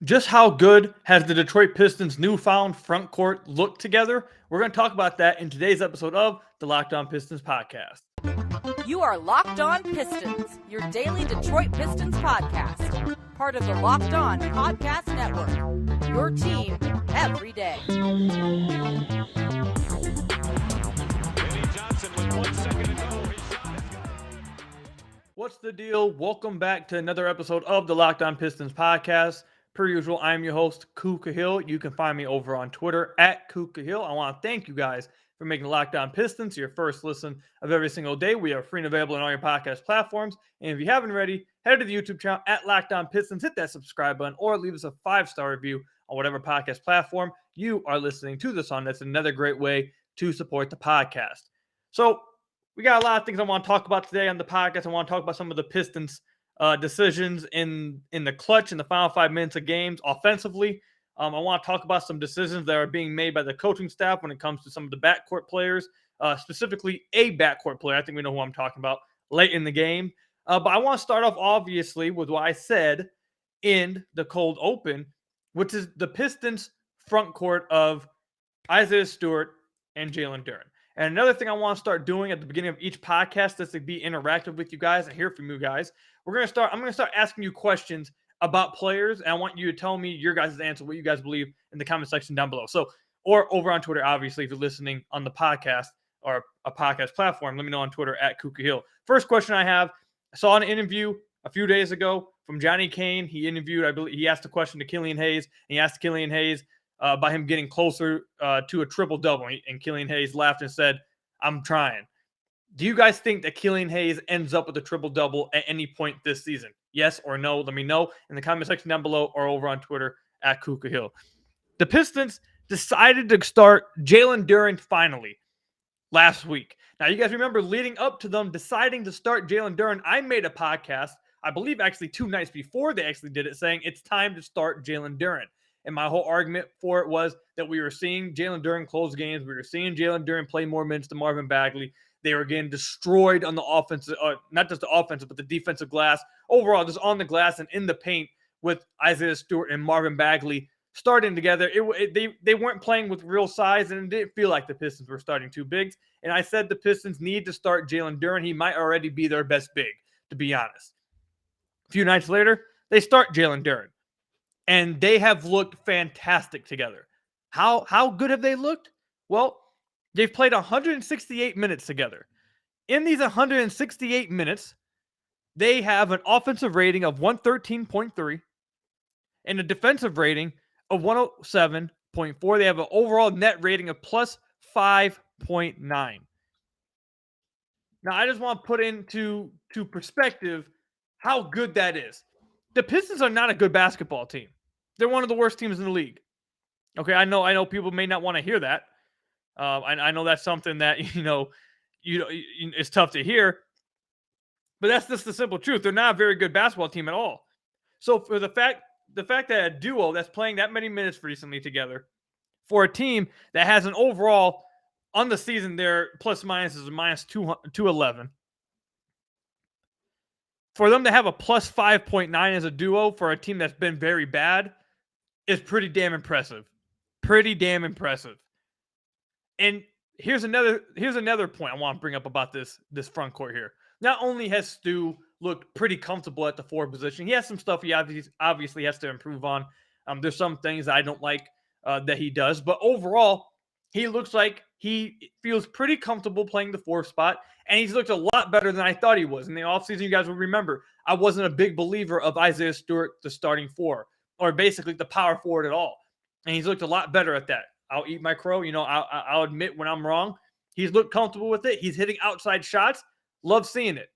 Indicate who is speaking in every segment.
Speaker 1: Just how good has the Detroit Pistons' newfound front court looked together? We're going to talk about that in today's episode of the Locked On Pistons podcast.
Speaker 2: You are Locked On Pistons, your daily Detroit Pistons podcast. Part of the Locked On Podcast Network. Your team every day.
Speaker 1: What's the deal? Welcome back to another episode of the Locked On Pistons podcast. Per usual, I'm your host, Ku Cahill. You can find me over on Twitter at Ku Cahill. I want to thank you guys for making Locked On Pistons your first listen of every single day. We are free and available on all your podcast platforms. And if you haven't already, head to the YouTube channel at Locked On Pistons, hit that subscribe button, or leave us a 5-star review on whatever podcast platform you are listening to this on. That's another great way to support the podcast. So we got a lot of things I want to talk about today on the podcast. I want to talk about some of the Pistons decisions in the clutch in the final 5 minutes of games offensively. I want to talk about some decisions that are being made by the coaching staff when it comes to some of the backcourt players, specifically a backcourt player. I think we know who I'm talking about late in the game. But I want to start off, obviously, with what I said in the cold open, which is the Pistons front court of Isaiah Stewart and Jalen Duren. And another thing I want to start doing at the beginning of each podcast is to be interactive with you guys and hear from you guys. I'm going to start asking you questions about players, and I want you to tell me your guys' answer, what you guys believe in the comment section down below. So, or over on Twitter, obviously, if you're listening on the podcast or a podcast platform, let me know on Twitter at Ku Cahill. First question I have, I saw an interview a few days ago from Johnny Kane. He interviewed, I believe, he asked a question to Killian Hayes, and he asked Killian Hayes by him getting closer to a triple-double. And Killian Hayes laughed and said, "I'm trying." Do you guys think that Killian Hayes ends up with a triple-double at any point this season? Yes or no? Let me know in the comment section down below or over on Twitter at Ku Cahill. The Pistons decided to start Jalen Duren finally last week. Now, you guys remember leading up to them deciding to start Jalen Duren, I made a podcast, I believe actually 2 nights before they actually did it, saying it's time to start Jalen Duren. And my whole argument for it was that we were seeing Jalen Duren close games. We were seeing Jalen Duren play more minutes than Marvin Bagley. They were getting destroyed on the offensive, not just the offensive, but the defensive glass. Overall, just on the glass and in the paint with Isaiah Stewart and Marvin Bagley starting together. They weren't playing with real size, and it didn't feel like the Pistons were starting two bigs. And I said the Pistons need to start Jalen Duren. He might already be their best big, to be honest. A few nights later, they start Jalen Duren. And they have looked fantastic together. How good have they looked? Well, they've played 168 minutes together. In these 168 minutes, they have an offensive rating of 113.3 and a defensive rating of 107.4. They have an overall net rating of plus 5.9. Now, I just want to put into perspective how good that is. The Pistons are not a good basketball team. They're one of the worst teams in the league. Okay, I know people may not want to hear that. I know that's something that it's tough to hear, but that's just the simple truth. They're not a very good basketball team at all. So for the fact that a duo that's playing that many minutes recently together, for a team that has an overall on the season, their plus minus is minus 211. For them to have a plus 5.9 as a duo for a team that's been very bad is pretty damn impressive. Pretty damn impressive. And here's another point I want to bring up about this front court here. Not only has Stu looked pretty comfortable at the 4 position, he has some stuff he obviously has to improve on. There's some things I don't like that he does, but overall, he looks like he feels pretty comfortable playing the 4 spot, and he's looked a lot better than I thought he was. In the offseason, you guys will remember, I wasn't a big believer of Isaiah Stewart, the starting 4, or basically the power forward at all. And he's looked a lot better at that. I'll eat my crow. I'll admit when I'm wrong. He's looked comfortable with it. He's hitting outside shots. Love seeing it.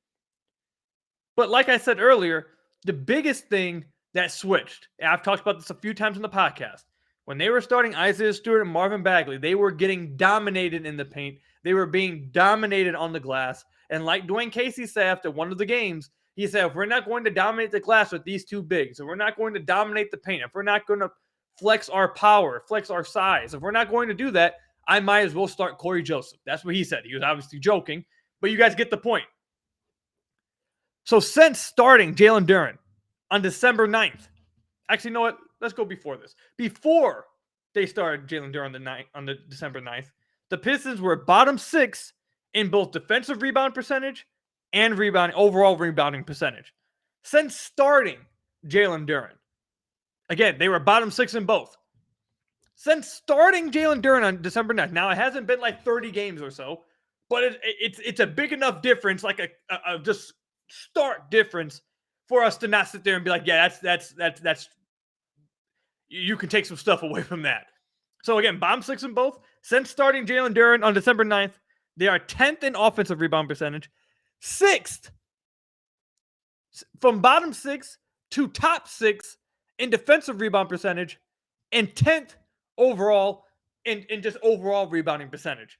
Speaker 1: But like I said earlier, the biggest thing that switched, and I've talked about this a few times in the podcast, when they were starting Isaiah Stewart and Marvin Bagley, they were getting dominated in the paint. They were being dominated on the glass. And like Dwayne Casey said after one of the games, he said, if we're not going to dominate the glass with these 2 bigs, if we're not going to dominate the paint, if we're not going to flex our power, flex our size, if we're not going to do that, I might as well start Corey Joseph. That's what he said. He was obviously joking, but you guys get the point. So since starting Jalen Duren on December 9th, actually, you know what? let's go before this. Before they started Jalen Duren on the December 9th, the Pistons were bottom 6 in both defensive rebound percentage and overall rebounding percentage. Since starting Jalen Duren, again, they were bottom 6 in both. Since starting Jalen Duren on December 9th, now it hasn't been like 30 games or so, but it's a big enough difference, like a just stark difference for us to not sit there and be like, yeah, that's you can take some stuff away from that. So again, bottom 6 in both. Since starting Jalen Duren on December 9th, they are 10th in offensive rebound percentage, 6th from bottom 6 to top 6 in defensive rebound percentage, and 10th overall in just overall rebounding percentage.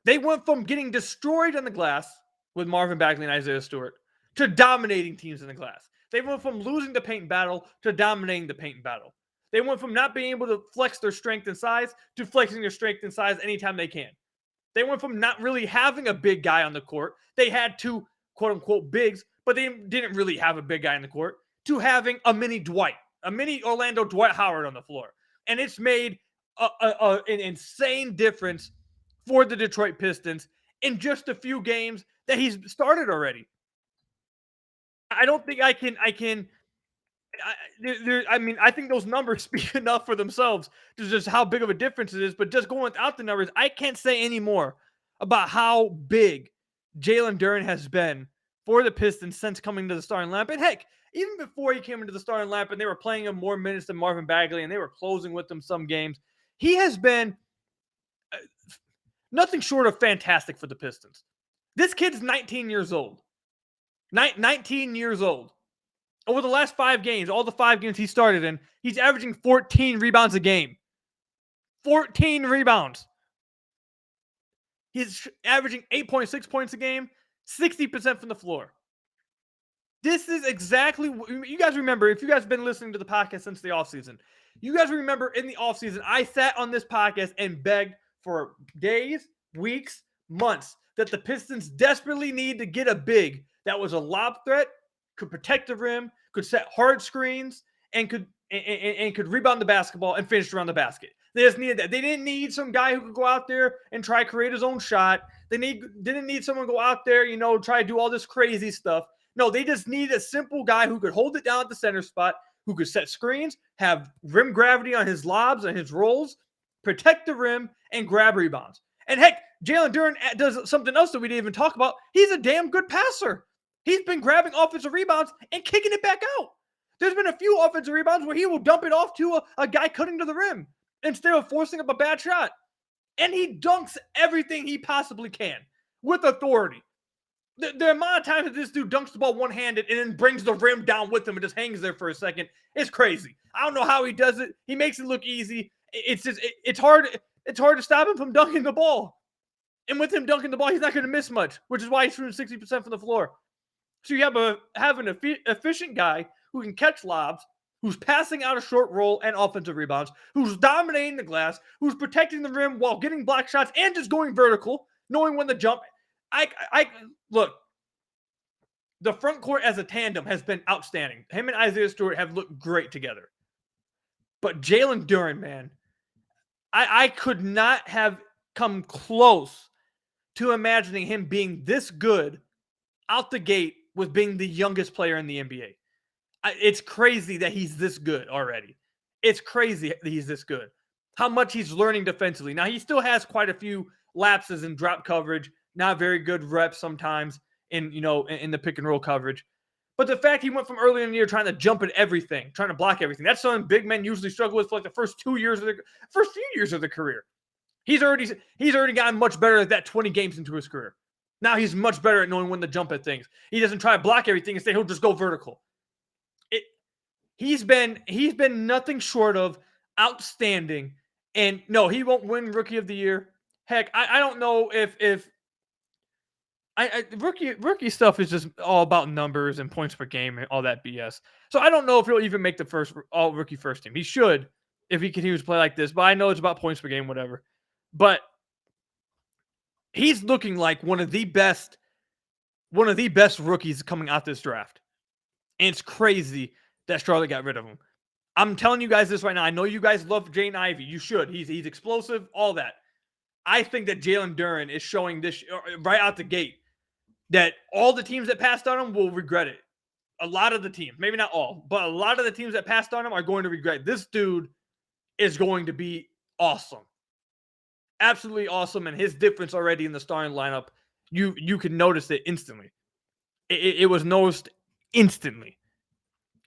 Speaker 1: They went from getting destroyed on the glass with Marvin Bagley and Isaiah Stewart to dominating teams in the glass. They went from losing the paint battle to dominating the paint battle. They went from not being able to flex their strength and size to flexing their strength and size anytime they can. They went from not really having a big guy on the court. They had two quote-unquote bigs, but they didn't really have a big guy in the court, to having a mini Orlando Dwight Howard on the floor. And it's made an insane difference for the Detroit Pistons in just a few games that he's started already. I don't think I think those numbers speak enough for themselves to just how big of a difference it is. But just going without the numbers, I can't say any more about how big Jalen Duren has been for the Pistons since coming to the starting lineup. And heck, even before he came into the starting lineup and they were playing him more minutes than Marvin Bagley and they were closing with him some games, he has been nothing short of fantastic for the Pistons. This kid's 19 years old. 19 years old. Over the last 5 games, all the 5 games he started in, he's averaging 14 rebounds a game. 14 rebounds. He's averaging 8.6 points a game, 60% from the floor. This is exactly what you guys remember. If you guys have been listening to the podcast since the offseason, you guys remember in the offseason, I sat on this podcast and begged for days, weeks, months that the Pistons desperately need to get a big that was a lob threat, could protect the rim, could set hard screens, and could rebound the basketball and finish around the basket. They just needed that. They didn't need some guy who could go out there and try to create his own shot. They didn't need someone to go out there, try to do all this crazy stuff. No, they just need a simple guy who could hold it down at the center spot, who could set screens, have rim gravity on his lobs and his rolls, protect the rim, and grab rebounds. And heck, Jalen Duren does something else that we didn't even talk about. He's a damn good passer. He's been grabbing offensive rebounds and kicking it back out. There's been a few offensive rebounds where he will dump it off to a guy cutting to the rim instead of forcing up a bad shot. And he dunks everything he possibly can with authority. The amount of times that this dude dunks the ball one-handed and then brings the rim down with him and just hangs there for a second is crazy. I don't know how he does it. He makes it look easy. It's hard to stop him from dunking the ball. And with him dunking the ball, he's not going to miss much, which is why he's shooting 60% from the floor. So you have an efficient guy who can catch lobs, who's passing out a short roll and offensive rebounds, who's dominating the glass, who's protecting the rim while getting block shots and just going vertical, knowing when to jump. Look, the front court as a tandem has been outstanding. Him and Isaiah Stewart have looked great together. But Jalen Duren, man, I could not have come close to imagining him being this good out the gate with being the youngest player in the NBA. It's crazy that he's this good already. It's crazy that he's this good. How much he's learning defensively. Now, he still has quite a few lapses in drop coverage, not very good reps sometimes in the pick and roll coverage. But the fact he went from early in the year trying to jump at everything, trying to block everything, that's something big men usually struggle with for like the first few years of the career. He's already gotten much better at that 20 games into his career. Now he's much better at knowing when to jump at things. He doesn't try to block everything. Instead, he'll just go vertical. He's been nothing short of outstanding. And no, he won't win Rookie of the Year. Heck, I don't know if rookie stuff is just all about numbers and points per game and all that BS. So I don't know if he'll even make the all rookie first team. He should if he continues to play like this. But I know it's about points per game, whatever. But he's looking like one of the best rookies coming out this draft. And it's crazy that Charlotte got rid of him. I'm telling you guys this right now. I know you guys love Jaden Ivey. You should. He's explosive, all that. I think that Jalen Duren is showing this right out the gate that all the teams that passed on him will regret it. A lot of the teams, maybe not all, but a lot of the teams that passed on him are going to regret. This dude is going to be awesome. Absolutely awesome. And his difference already in the starting lineup, you can notice it instantly. It was noticed instantly.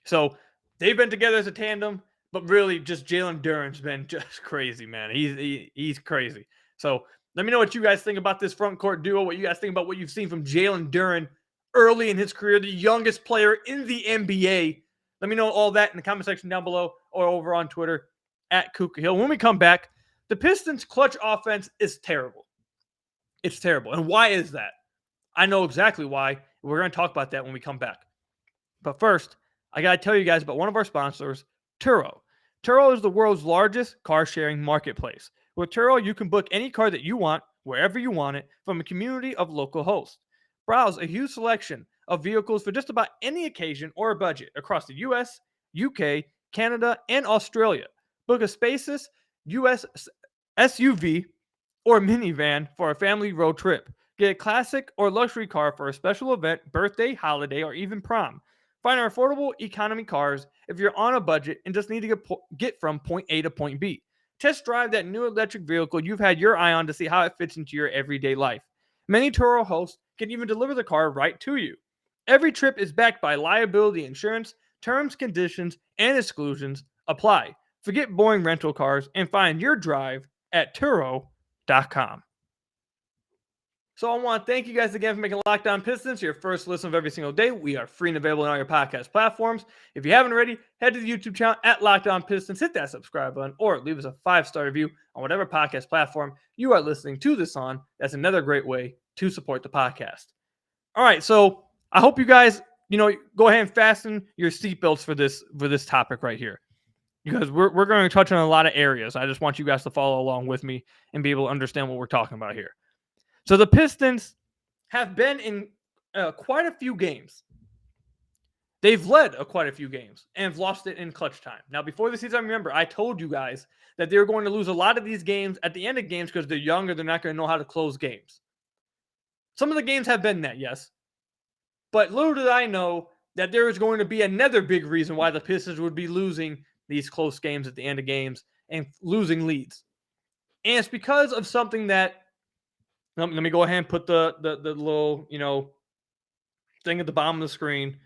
Speaker 1: So they've been together as a tandem, but really just Jalen Duren's been just crazy, man. He's crazy. So let me know what you guys think about this front court duo, what you guys think about what you've seen from Jalen Duren early in his career, the youngest player in the NBA. Let me know all that in the comment section down below or over on Twitter at Kuka Hill. When we come back, the Pistons' clutch offense is terrible. It's terrible. And why is that? I know exactly why. We're going to talk about that when we come back. But first, I got to tell you guys about one of our sponsors, Turo. Turo is the world's largest car-sharing marketplace. With Turo, you can book any car that you want, wherever you want it, from a community of local hosts. Browse a huge selection of vehicles for just about any occasion or budget across the US, UK, Canada, and Australia. Book a spacious US SUV or minivan for a family road trip. Get a classic or luxury car for a special event, birthday, holiday, or even prom. Find our affordable economy cars if you're on a budget and just need to get from point A to point B. Test drive that new electric vehicle you've had your eye on to see how it fits into your everyday life. Many Turo hosts can even deliver the car right to you. Every trip is backed by liability insurance. Terms, conditions, and exclusions apply. Forget boring rental cars and find your drive at Turo.com. So I want to thank you guys again for making Locked On Pistons your first listen of every single day. We are free and available on all your podcast platforms. If you haven't already, head to the YouTube channel at Locked On Pistons, hit that subscribe button, or leave us a 5-star review on whatever podcast platform you are listening to this on. That's another great way to support the podcast. All right, so I hope you guys, go ahead and fasten your seatbelts for this topic right here, because we're going to touch on a lot of areas. I just want you guys to follow along with me and be able to understand what we're talking about here. So the Pistons have been in quite a few games. They've led quite a few games and have lost it in clutch time. Now, before the season, remember, I told you guys that they were going to lose a lot of these games at the end of games because they're younger. They're not going to know how to close games. Some of the games have been that, yes. But little did I know that there is going to be another big reason why the Pistons would be losing these close games at the end of games and losing leads. And it's because of something that, let me go ahead and put the little, thing at the bottom of the screen.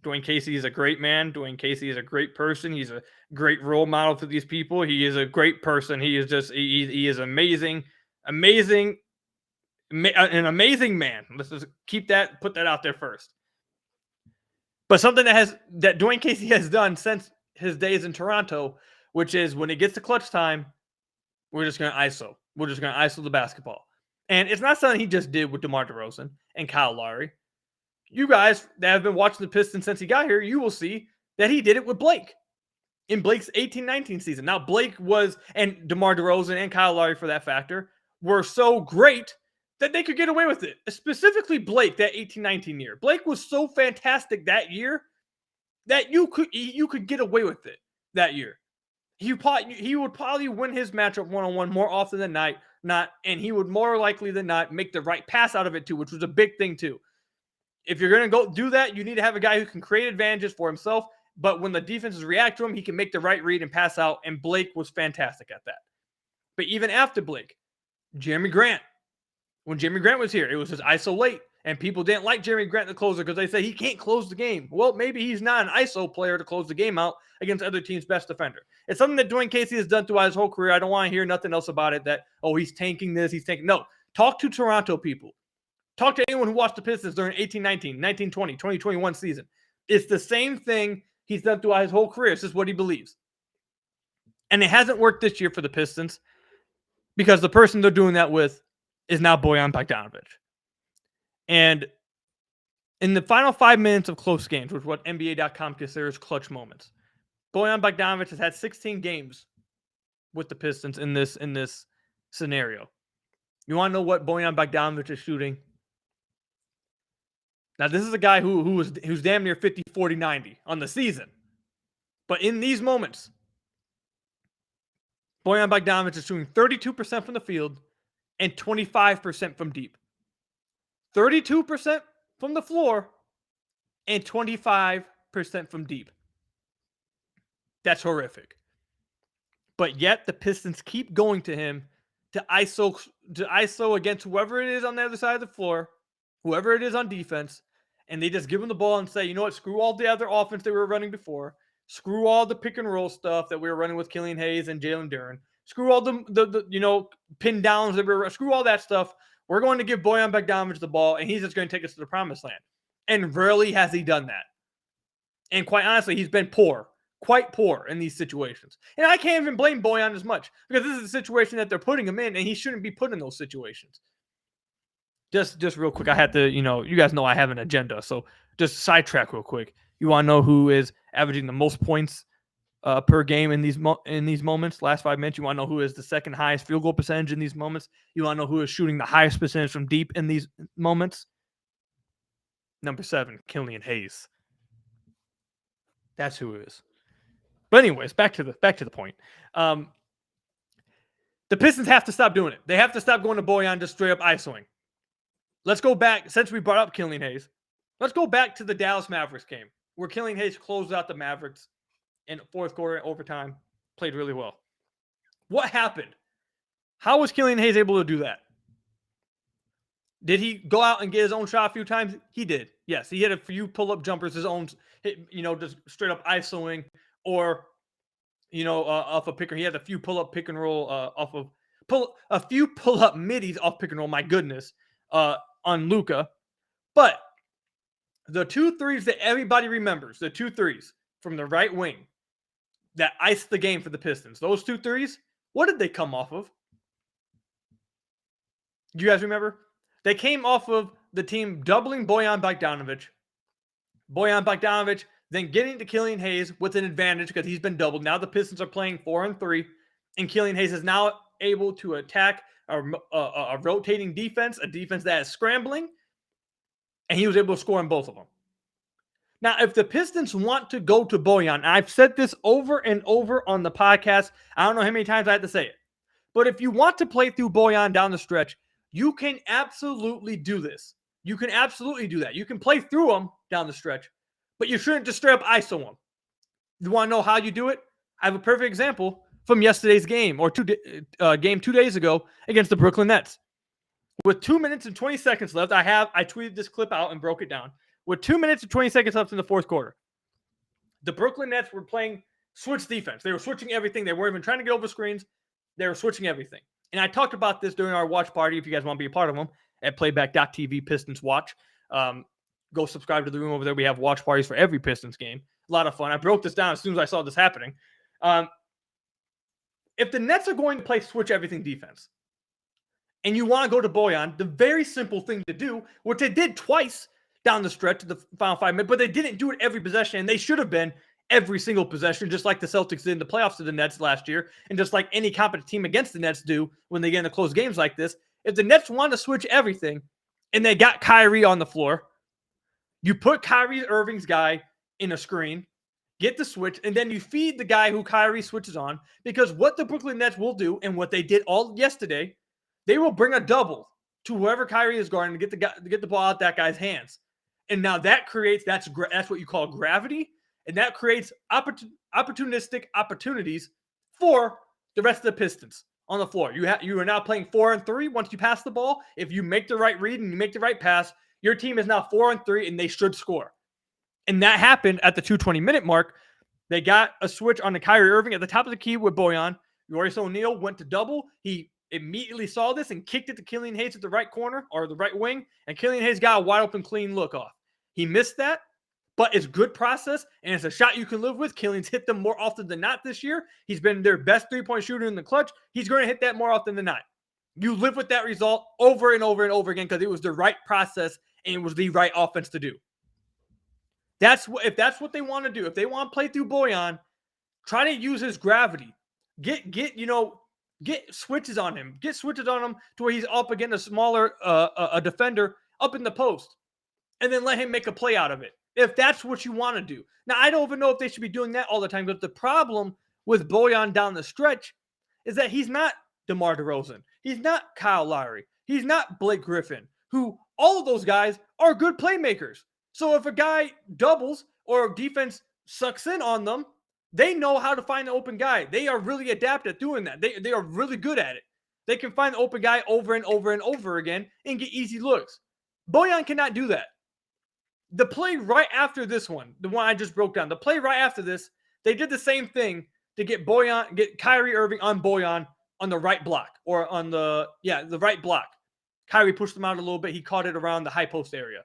Speaker 1: Dwayne Casey is a great man. Dwayne Casey is a great person. He's a great role model for these people. He is a great person. He is just, he is amazing, an amazing man. Let's just put that out there first. But something that Dwayne Casey has done since his days in Toronto, which is when it gets to clutch time, we're just going to ISO. We're just going to ISO the basketball. And it's not something he just did with DeMar DeRozan and Kyle Lowry. You guys that have been watching the Pistons since he got here, you will see that he did it with Blake in Blake's 18-19 season. Now, Blake and DeMar DeRozan and Kyle Lowry, for that factor, were so great that they could get away with it. Specifically Blake, that 18-19 year. Blake was so fantastic that year that you could get away with it that year. He would probably win his matchup one-on-one more often than not, and he would more likely than not make the right pass out of it too, which was a big thing too. If you're going to go do that, you need to have a guy who can create advantages for himself, but when the defenses react to him, he can make the right read and pass out, and Blake was fantastic at that. But even after Blake, Jeremy Grant, when Jeremy Grant was here, it was just ISO late, and people didn't like Jeremy Grant, the closer, because they say he can't close the game. Well, maybe he's not an ISO player to close the game out against other teams' best defender. It's something that Dwayne Casey has done throughout his whole career. I don't want to hear nothing else about it, that, he's tanking this, he's tanking. No, talk to Toronto people. Talk to anyone who watched the Pistons during 18-19, 19-20, 20-21 season. It's the same thing he's done throughout his whole career. It's just what he believes. And it hasn't worked this year for the Pistons because the person they're doing that with is now Bojan Bogdanovic. And in the final 5 minutes of close games, which is what NBA.com considers clutch moments, Bojan Bogdanovic has had 16 games with the Pistons in this scenario. You want to know what Bojan Bogdanovic is shooting? Now, this is a guy who's damn near 50, 40, 90 on the season. But in these moments, Bojan Bogdanovic is shooting 32% from the field and 25% from deep. 32% from the floor and 25% from deep. That's horrific. But yet the Pistons keep going to him to ISO against whoever it is on the other side of the floor, whoever it is on defense, and they just give him the ball and say, you know what, screw all the other offense that we were running before. Screw all the pick and roll stuff that we were running with Killian Hayes and Jalen Duren. Screw all the pin downs that we were. Screw all that stuff. We're going to give Bojan Bogdanovic the ball, and he's just going to take us to the promised land. And rarely has he done that. And quite honestly, he's been poor, quite poor in these situations. And I can't even blame Bojan as much because this is a situation that they're putting him in, and he shouldn't be put in those situations. Just real quick, I had to, you guys know I have an agenda, so just sidetrack real quick. You want to know who is averaging the most points per game in these moments, last 5 minutes? You want to know who is the second highest field goal percentage in these moments? You want to know who is shooting the highest percentage from deep in these moments? Number 7, Killian Hayes. That's who it is. But anyways, back to the point. The Pistons have to stop doing it. They have to stop going to Bojan just straight up isoing. Let's go back, since we brought up Killian Hayes, let's go back to the Dallas Mavericks game where Killian Hayes closed out the Mavericks in the fourth quarter overtime, played really well. What happened? How was Killian Hayes able to do that? Did he go out and get his own shot a few times? He did. Yes, he hit a few pull-up jumpers, his own, just straight up isoing, or, off a picker. He had a few pull-up pick and roll a few pull-up middies off pick and roll. My goodness. On Luka. But the 2 threes that everybody remembers, the 2 threes from the right wing that iced the game for the Pistons, those 2 threes, what did they come off of? Do you guys remember? They came off of the team doubling Bojan Bogdanovic. Bojan Bogdanovic then getting to Killian Hayes with an advantage because he's been doubled. Now the Pistons are playing 4-3, and Killian Hayes is now able to attack a rotating defense, a defense that is scrambling, and he was able to score in both of them. Now, if the Pistons want to go to Bojan, and I've said this over and over on the podcast, I don't know how many times I had to say it, but if you want to play through Bojan down the stretch, you can absolutely do this. You can absolutely do that. You can play through him down the stretch, but you shouldn't just straight up ISO him. You want to know how you do it? I have a perfect example from yesterday's game, or game 2 days ago against the Brooklyn Nets. With 2 minutes and 20 seconds left, I tweeted this clip out and broke it down. With 2 minutes and 20 seconds left in the fourth quarter, the Brooklyn Nets were playing switch defense. They were switching everything. They weren't even trying to get over screens. They were switching everything. And I talked about this during our watch party. If you guys want to be a part of them, at playback.tv Pistons Watch. Go subscribe to the room over there. We have watch parties for every Pistons game. A lot of fun. I broke this down as soon as I saw this happening. If the Nets are going to play switch everything defense, and you want to go to Bojan, the very simple thing to do, which they did twice down the stretch of the final 5 minutes, but they didn't do it every possession, and they should have been every single possession, just like the Celtics did in the playoffs to the Nets last year, and just like any competent team against the Nets do when they get into close games like this. If the Nets want to switch everything, and they got Kyrie on the floor, you put Kyrie Irving's guy in a screen, get the switch, and then you feed the guy who Kyrie switches on, because what the Brooklyn Nets will do, and what they did all yesterday, they will bring a double to whoever Kyrie is guarding to get the ball out that guy's hands. And now that creates, that's what you call gravity, and that creates opportunistic opportunities for the rest of the Pistons on the floor. You are now playing 4-3 once you pass the ball. If you make the right read and you make the right pass, your team is now 4-3 and they should score. And that happened at the 2:20-minute mark. They got a switch on the Kyrie Irving at the top of the key with Bojan. Royce O'Neal went to double. He immediately saw this and kicked it to Killian Hayes at the right corner or the right wing, and Killian Hayes got a wide open, clean look off. He missed that, but it's good process, and it's a shot you can live with. Killian's hit them more often than not this year. He's been their best three-point shooter in the clutch. He's going to hit that more often than not. You live with that result over and over and over again because it was the right process and it was the right offense to do. If that's what they want to do, if they want to play through Bojan, try to use his gravity. Get switches on him. Get switches on him to where he's up against a smaller a defender up in the post, and then let him make a play out of it. if that's what you want to do. Now, I don't even know if they should be doing that all the time, but the problem with Bojan down the stretch is that he's not DeMar DeRozan. He's not Kyle Lowry. He's not Blake Griffin, who all of those guys are good playmakers. So if a guy doubles or defense sucks in on them, they know how to find the open guy. They are really adept at doing that. They are really good at it. They can find the open guy over and over and over again and get easy looks. Bojan cannot do that. The play right after this one, the one I just broke down, the play right after this, they did the same thing to get Kyrie Irving on Bojan on the right block or on the right block. Kyrie pushed him out a little bit. He caught it around the high post area.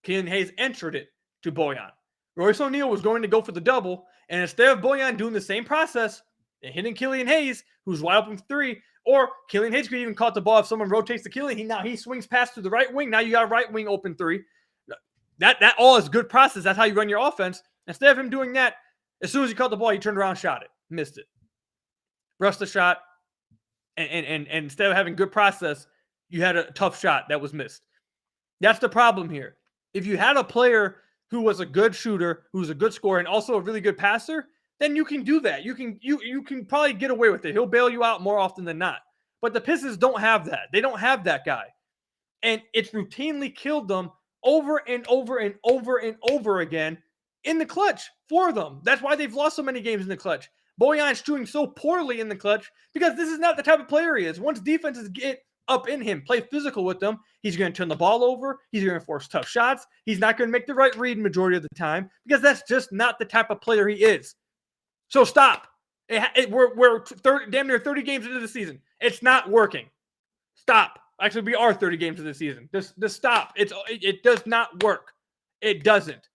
Speaker 1: Killian Hayes entered it to Bojan. Royce O'Neal was going to go for the double, and instead of Bojan doing the same process and hitting Killian Hayes, who's wide open for three, or Killian Hayes could even caught the ball if someone rotates to Killian. He swings past to the right wing. Now you got a right wing open three. That all is good process. That's how you run your offense. Instead of him doing that, as soon as he caught the ball, he turned around, shot it, missed it, rushed the shot, and instead of having good process, you had a tough shot that was missed. That's the problem here. If you had a player who was a good shooter, who's a good scorer, and also a really good passer, then you can do that. You can probably get away with it. He'll bail you out more often than not. But the Pistons don't have that. They don't have that guy. And it's routinely killed them over and over and over and over again in the clutch for them. That's why they've lost so many games in the clutch. Bojan's doing so poorly in the clutch because this is not the type of player he is. Once defenses get up in him, play physical with them, he's going to turn the ball over. He's going to force tough shots. He's not going to make the right read majority of the time because that's just not the type of player he is. So stop. We're damn near 30 games into the season. It's not working. Stop. Actually, we are 30 games into the season. Just stop. It does not work. It doesn't.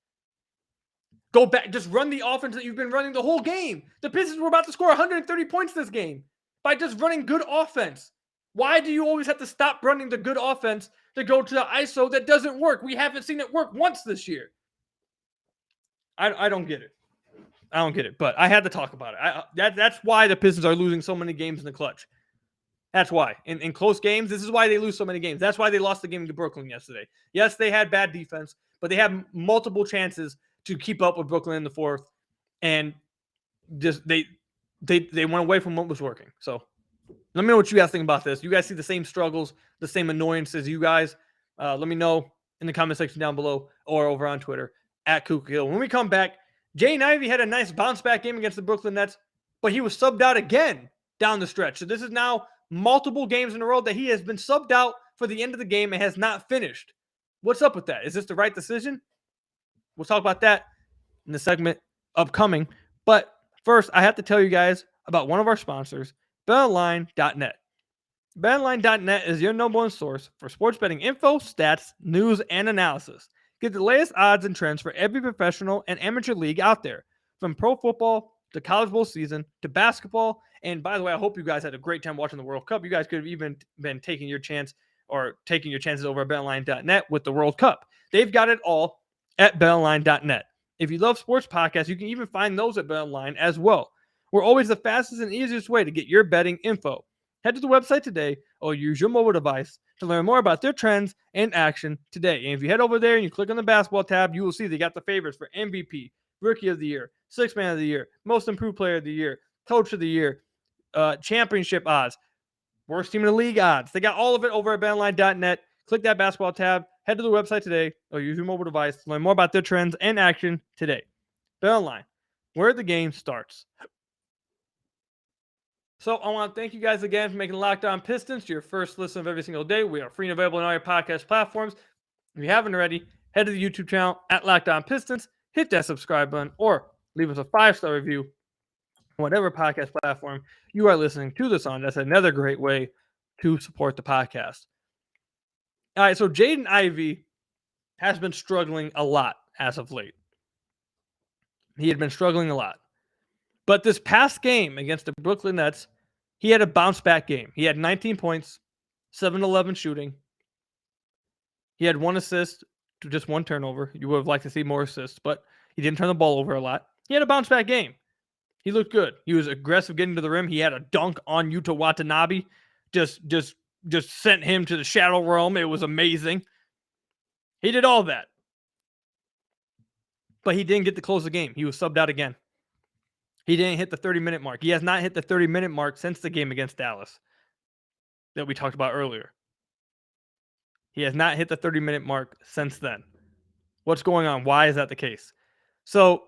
Speaker 1: Go back. Just run the offense that you've been running the whole game. The Pistons were about to score 130 points this game by just running good offense. Why do you always have to stop running the good offense to go to the ISO that doesn't work? We haven't seen it work once this year. I don't get it. I don't get it, but I had to talk about it. That's why the Pistons are losing so many games in the clutch. That's why. In close games, this is why they lose so many games. That's why they lost the game to Brooklyn yesterday. Yes, they had bad defense, but they had multiple chances to keep up with Brooklyn in the fourth, and just they went away from what was working. So let me know what you guys think about this. You guys see the same struggles, the same annoyances you guys? Let me know in the comment section down below or over on Twitter @KukaHill. When we come back, Jaden Ivey had a nice bounce-back game against the Brooklyn Nets, but he was subbed out again down the stretch. So this is now multiple games in a row that he has been subbed out for the end of the game and has not finished. What's up with that? Is this the right decision? We'll talk about that in the segment upcoming. But first, I have to tell you guys about one of our sponsors, BetOnline.net. BetOnline.net is your number one source for sports betting info, stats, news, and analysis. Get the latest odds and trends for every professional and amateur league out there, from pro football to college bowl season to basketball. And by the way, I hope you guys had a great time watching the World Cup. You guys could have even been taking your chances over at BetOnline.net with the World Cup. They've got it all at BetOnline.net. If you love sports podcasts, you can even find those at BetOnline as well. We're always the fastest and easiest way to get your betting info. Head to the website today or use your mobile device to learn more about their trends and action today. And if you head over there and you click on the basketball tab, you will see they got the favorites for MVP, Rookie of the Year, Sixth Man of the Year, Most Improved Player of the Year, Coach of the Year, championship odds, worst team in the league odds. They got all of it over at BetOnline.net. Click that basketball tab, head to the website today, or use your mobile device to learn more about their trends and action today. BetOnline, where the game starts. So I want to thank you guys again for making Locked On Pistons your first listen of every single day. We are free and available on all your podcast platforms. If you haven't already, head to the YouTube channel at Locked On Pistons, hit that subscribe button, or leave us a 5-star review on whatever podcast platform you are listening to this on. That's another great way to support the podcast. All right, so Jaden Ivey has been struggling a lot as of late. He had been struggling a lot. But this past game against the Brooklyn Nets, he had a bounce-back game. He had 19 points, 7-11 shooting. He had 1 assist to just 1 turnover. You would have liked to see more assists, but he didn't turn the ball over a lot. He had a bounce-back game. He looked good. He was aggressive getting to the rim. He had a dunk on Yuta Watanabe. Just sent him to the shadow realm. It was amazing. He did all that. but he didn't get to close the game. He was subbed out again. He didn't hit the 30-minute mark. He has not hit the 30-minute mark since the game against Dallas that we talked about earlier. He has not hit the 30-minute mark since then. What's going on? Why is that the case? So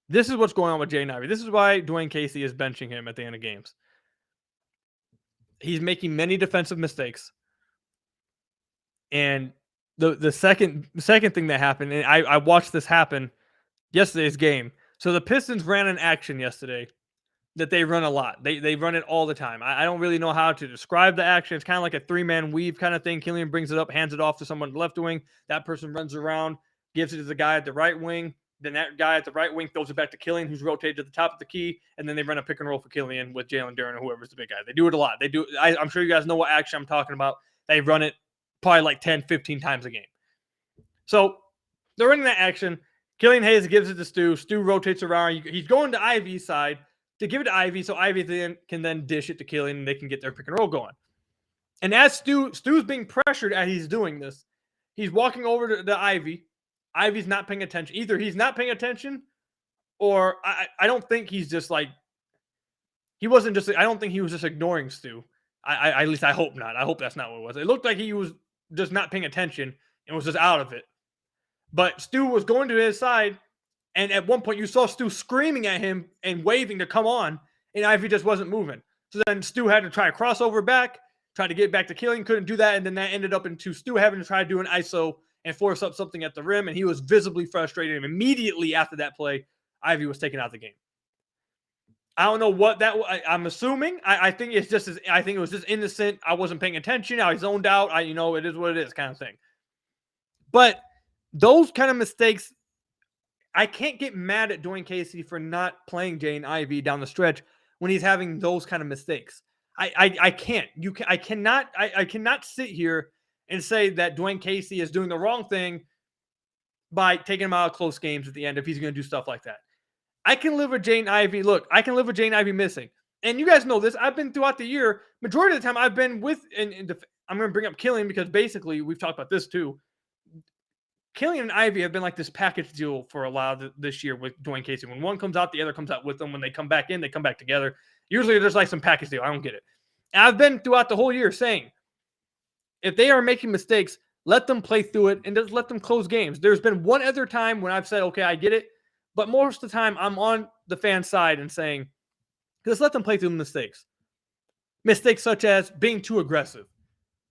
Speaker 1: this is what's going on with Jaden Ivey. This is why Dwayne Casey is benching him at the end of games. He's making many defensive mistakes. And the second thing that happened, and I watched this happen yesterday's game. So the Pistons ran an action yesterday that they run a lot. They run it all the time. I don't really know how to describe the action. It's kind of like a 3-man weave kind of thing. Killian brings it up, hands it off to someone at the left wing. That person runs around, gives it to the guy at the right wing. Then that guy at the right wing throws it back to Killian, who's rotated to the top of the key. And then they run a pick and roll for Killian with Jalen Duren or whoever's the big guy. They do it a lot. I'm sure you guys know what action I'm talking about. They run it probably like 10, 15 times a game. So they're running that action. Killian Hayes gives it to Stu. Stu rotates around. He's going to Ivy's side to give it to Ivy, so Ivy can then dish it to Killian, and they can get their pick and roll going. And as Stu's being pressured as he's doing this, he's walking over to Ivy. Ivy's not paying attention. Either he's not paying attention, or I don't think he's just like, I don't think he was just ignoring Stu. At least I hope not. I hope that's not what it was. It looked like he was just not paying attention and was just out of it. But Stu was going to his side, and at one point you saw Stu screaming at him and waving to come on, and Ivy just wasn't moving. So then Stu had to try a crossover back, try to get back to Killian, couldn't do that, and then that ended up into Stu having to try to do an ISO and force up something at the rim, and he was visibly frustrated. And immediately after that play, Ivy was taken out of the game. I don't know what that was. I'm assuming. I think it was just innocent. I wasn't paying attention. I zoned out. It is what it is kind of thing. But those kind of mistakes, I can't get mad at Dwayne Casey for not playing Jaden Ivey down the stretch when he's having those kind of mistakes. I can't. I cannot sit here and say that Dwayne Casey is doing the wrong thing by taking him out of close games at the end if he's going to do stuff like that. I can live with Jaden Ivey. Look, I can live with Jaden Ivey missing. And you guys know this. I've been throughout the year, majority of the time I've been with, and I'm going to bring up Killian because basically we've talked about this too. Killian and Ivy have been like this package deal for a lot of this year with Dwayne Casey. When one comes out, the other comes out with them. When they come back in, they come back together. Usually there's like some package deal. I don't get it. And I've been throughout the whole year saying, if they are making mistakes, let them play through it and just let them close games. There's been one other time when I've said, okay, I get it. But most of the time, I'm on the fan side and saying, just let them play through the mistakes. Mistakes such as being too aggressive,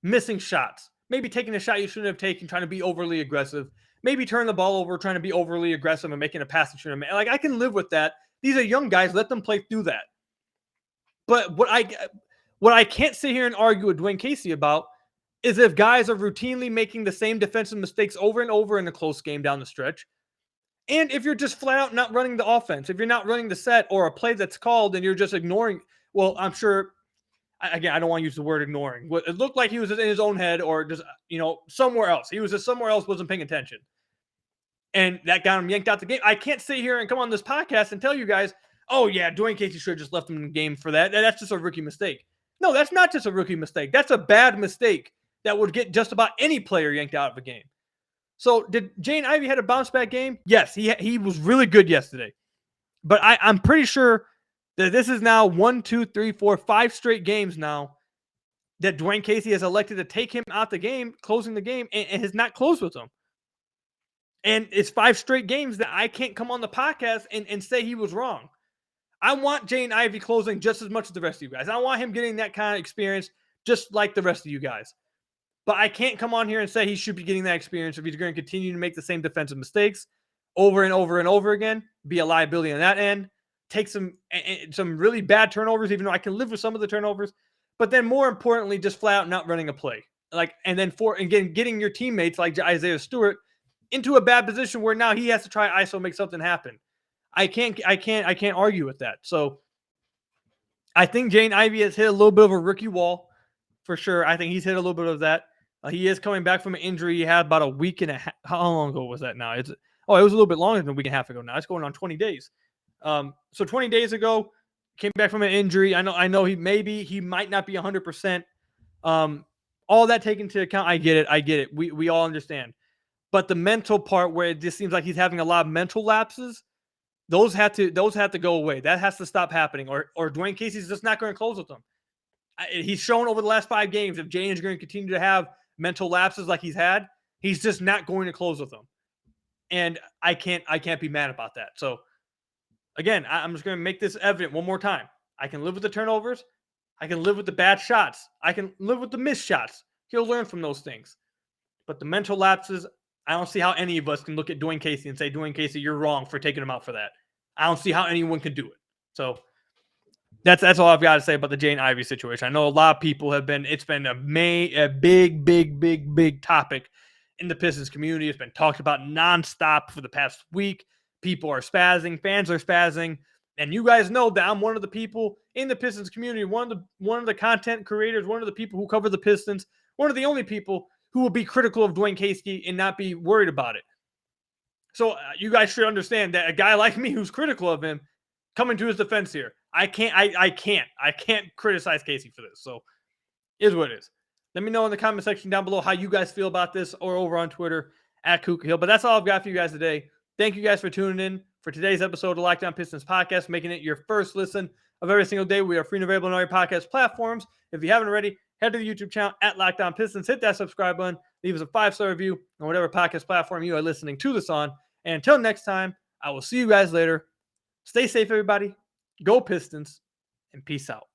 Speaker 1: missing shots, maybe taking a shot you shouldn't have taken, trying to be overly aggressive, maybe turning the ball over, trying to be overly aggressive and making a pass that shouldn't have made. Like, I can live with that. These are young guys. Let them play through that. But what I can't sit here and argue with Dwayne Casey about is if guys are routinely making the same defensive mistakes over and over in a close game down the stretch. And if you're just flat out not running the offense, if you're not running the set or a play that's called and you're just ignoring, well, I'm sure, again, I don't want to use the word ignoring. It looked like he was in his own head or just, somewhere else. He was just somewhere else, wasn't paying attention. And that got him yanked out the game. I can't sit here and come on this podcast and tell you guys, oh, yeah, Dwayne Casey should have just left him in the game for that. That's just a rookie mistake. No, that's not just a rookie mistake. That's a bad mistake that would get just about any player yanked out of a game. So did Jaden Ivey had a bounce back game? Yes, he was really good yesterday. But I'm pretty sure that this is now 1, 2, 3, 4, 5 straight games now that Dwayne Casey has elected to take him out the game, closing the game, and has not closed with him. And it's 5 straight games that I can't come on the podcast and say he was wrong. I want Jaden Ivey closing just as much as the rest of you guys. I want him getting that kind of experience just like the rest of you guys. But I can't come on here and say he should be getting that experience if he's going to continue to make the same defensive mistakes over and over and over again, be a liability on that end, take some really bad turnovers, even though I can live with some of the turnovers. But then more importantly, just flat out not running a play. And then getting your teammates like Isaiah Stewart into a bad position where now he has to try ISO, make something happen. I can't argue with that. So I think Jaden Ivey has hit a little bit of a rookie wall for sure. I think he's hit a little bit of that. He is coming back from an injury. He had about a week and a half. How long ago was that now? It was a little bit longer than a week and a half ago now. It's going on 20 days. So 20 days ago, came back from an injury. I know he might not be 100%. All that taken into account, I get it. We all understand. But the mental part where it just seems like he's having a lot of mental lapses, those have to go away. That has to stop happening. Or Dwayne Casey's just not going to close with them. He's shown over the last 5 games, if Jaden is going to continue to have mental lapses like he's had, he's just not going to close with them. And I can't be mad about that. So again, I'm just going to make this evident one more time. I can live with the turnovers. I can live with the bad shots. I can live with the missed shots. He'll learn from those things. But the mental lapses, I don't see how any of us can look at Dwayne Casey and say, Dwayne Casey, you're wrong for taking him out for that. I don't see how anyone can do it. So that's all I've got to say about the Jaden Ivey situation. I know a lot of people it's been a big topic in the Pistons community. It's been talked about nonstop for the past week. People are spazzing, fans are spazzing, and you guys know that I'm one of the people in the Pistons community, one of the content creators, one of the people who cover the Pistons, one of the only people who will be critical of Dwayne Casey and not be worried about it. So you guys should understand that a guy like me who's critical of him, coming to his defense here, I can't criticize Casey for this. So is what it is. Let me know in the comment section down below how you guys feel about this, or over on Twitter at Kuka Hill. But that's all I've got for you guys today. Thank you guys for tuning in for today's episode of Locked On Pistons Podcast, making it your first listen of every single day. We are free and available on all your podcast platforms. If you haven't already, head to the YouTube channel at Locked On Pistons. Hit that subscribe button. Leave us a 5-star review on whatever podcast platform you are listening to this on. And until next time, I will see you guys later. Stay safe, everybody. Go Pistons, and peace out.